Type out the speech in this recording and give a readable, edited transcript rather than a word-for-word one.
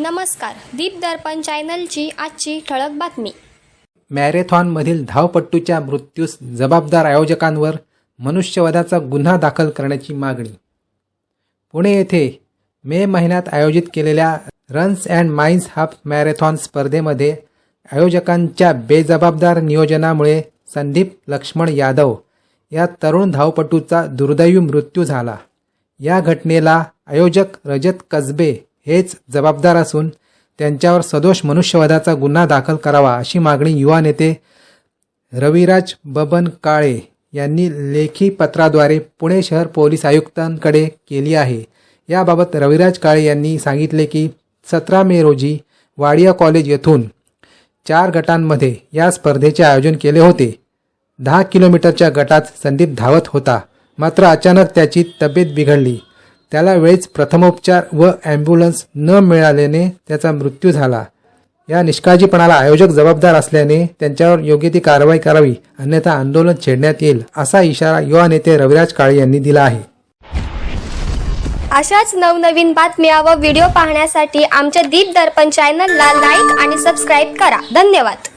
नमस्कार, दीप दर्पण चॅनलची आजची ठळक बातमी। मॅरेथॉनमधील धावपटूच्या मृत्यूस जबाबदार आयोजकांवर मनुष्यवधाचा गुन्हा दाखल करण्याची मागणी। पुणे येथे मे महिन्यात आयोजित केलेल्या runs and mines half marathon स्पर्धेमध्ये आयोजकांच्या बेजबाबदार नियोजनामुळे संदीप लक्ष्मण यादव या तरुण धावपटूचा दुर्दैवी मृत्यू झाला। या घटनेला आयोजक रजत कसबे हेच जबाबदार असून त्यांच्यावर सदोष मनुष्यवधाचा गुन्हा दाखल करावा अशी मागणी युवा नेते रविराज बबन काळे यांनी लेखी पत्राद्वारे पुणे शहर पोलीस आयुक्तांकडे केली आहे। याबाबत रविराज काळे यांनी सांगितले की 17 मे रोजी वाडिया कॉलेज येथून 4 गटांमध्ये या स्पर्धेचे आयोजन केले होते। 10 किलोमीटरच्या गटात संदीप धावत होता, मात्र अचानक त्याची तब्येत बिघडली। त्याला वेळीच प्रथमोपचार व ॲम्ब्युलन्स न मिळाल्याने त्याचा मृत्यू झाला। या निष्काळजीपणाला आयोजक जबाबदार असल्याने त्यांच्यावर योग्य ती कारवाई करावी, अन्यथा आंदोलन छेडण्यात येईल असा इशारा युवा नेते रविराज काळे यांनी दिला आहे। अशाच नवनवीन बातम्या व व्हिडिओ पाहण्यासाठी आमच्या दीप दर्पण चॅनलला लाईक आणि सबस्क्राईब करा। धन्यवाद।